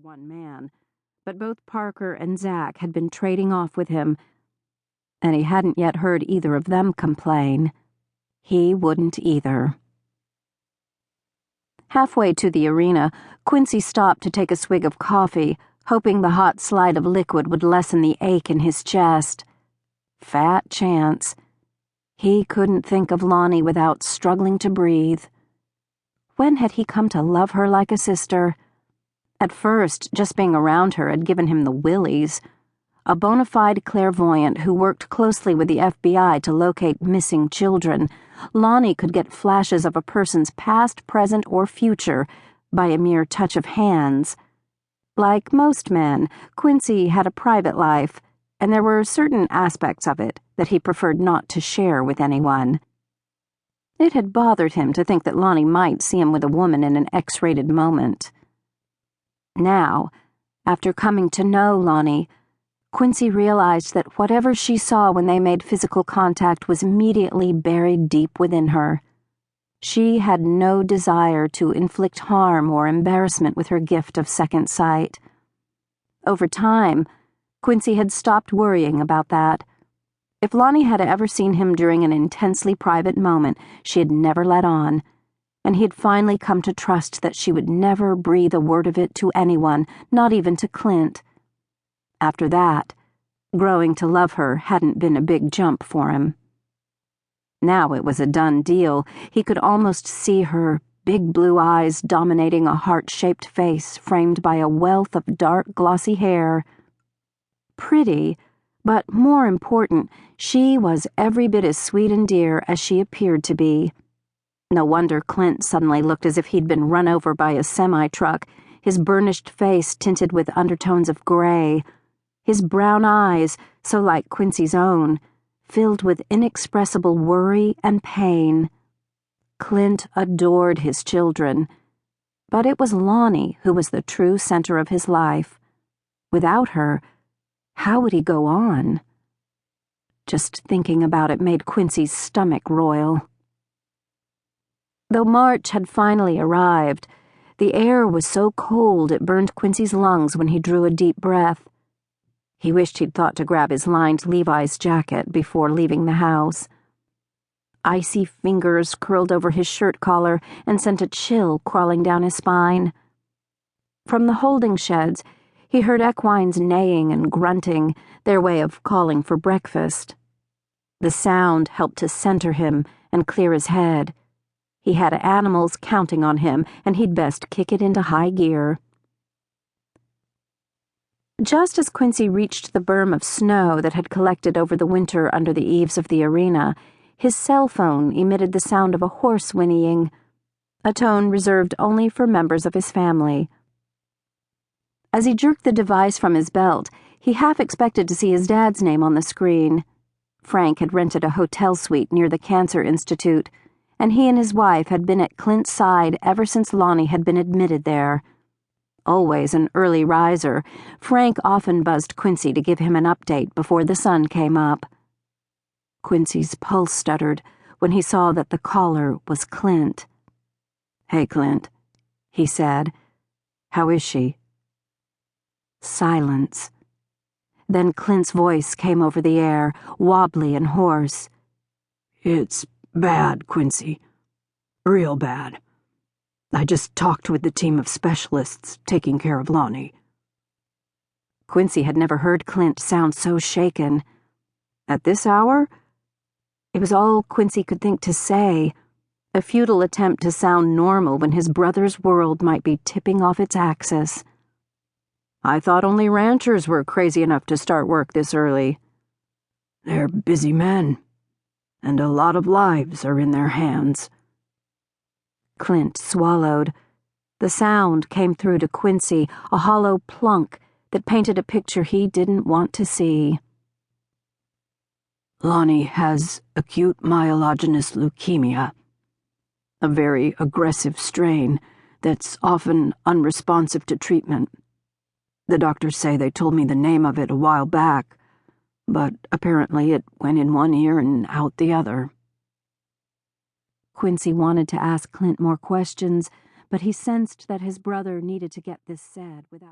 one man, but both Parker and Zach had been trading off with him, and he hadn't yet heard either of them complain. He wouldn't either. Halfway to the arena, Quincy stopped to take a swig of coffee, hoping the hot slide of liquid would lessen the ache in his chest. Fat chance. He couldn't think of Loni without struggling to breathe. When had he come to love her like a sister? At first, just being around her had given him the willies. A bona fide clairvoyant who worked closely with the FBI to locate missing children, Loni could get flashes of a person's past, present, or future by a mere touch of hands. Like most men, Quincy had a private life, and there were certain aspects of it that he preferred not to share with anyone. It had bothered him to think that Loni might see him with a woman in an X-rated moment. Now, after coming to know Loni, Quincy realized that whatever she saw when they made physical contact was immediately buried deep within her. She had no desire to inflict harm or embarrassment with her gift of second sight. Over time, Quincy had stopped worrying about that. If Loni had ever seen him during an intensely private moment, she had never let on, and he had finally come to trust that she would never breathe a word of it to anyone, not even to Clint. After that, growing to love her hadn't been a big jump for him. Now it was a done deal. He could almost see her, big blue eyes dominating a heart-shaped face framed by a wealth of dark, glossy hair. Pretty, but more important, she was every bit as sweet and dear as she appeared to be. No wonder Clint suddenly looked as if he'd been run over by a semi-truck, his burnished face tinted with undertones of gray, his brown eyes, so like Quincy's own, filled with inexpressible worry and pain. Clint adored his children, but it was Loni who was the true center of his life. Without her, how would he go on? Just thinking about it made Quincy's stomach roil. Though March had finally arrived, the air was so cold it burned Quincy's lungs when he drew a deep breath. He wished he'd thought to grab his lined Levi's jacket before leaving the house. Icy fingers curled over his shirt collar and sent a chill crawling down his spine. From the holding sheds, he heard equines neighing and grunting, their way of calling for breakfast. The sound helped to center him and clear his head. He had animals counting on him, and he'd best kick it into high gear. Just as Quincy reached the berm of snow that had collected over the winter under the eaves of the arena, his cell phone emitted the sound of a horse whinnying, a tone reserved only for members of his family. As he jerked the device from his belt, he half expected to see his dad's name on the screen. Frank had rented a hotel suite near the Cancer Institute, and he and his wife had been at Clint's side ever since Loni had been admitted there. Always an early riser, Frank often buzzed Quincy to give him an update before the sun came up. Quincy's pulse stuttered when he saw that the caller was Clint. "Hey, Clint," he said. "How is she?" Silence. Then Clint's voice came over the air, wobbly and hoarse. "It's bad, Quincy. Real bad. I just talked with the team of specialists taking care of Loni." Quincy had never heard Clint sound so shaken. At this hour? It was all Quincy could think to say, a futile attempt to sound normal when his brother's world might be tipping off its axis. "I thought only ranchers were crazy enough to start work this early." "They're busy men, and a lot of lives are in their hands." Clint swallowed. The sound came through to Quincy, a hollow plunk that painted a picture he didn't want to see. "Loni has acute myelogenous leukemia, a very aggressive strain that's often unresponsive to treatment. The doctors say they told me the name of it a while back, but apparently it went in one ear and out the other." Quincy wanted to ask Clint more questions, but he sensed that his brother needed to get this said without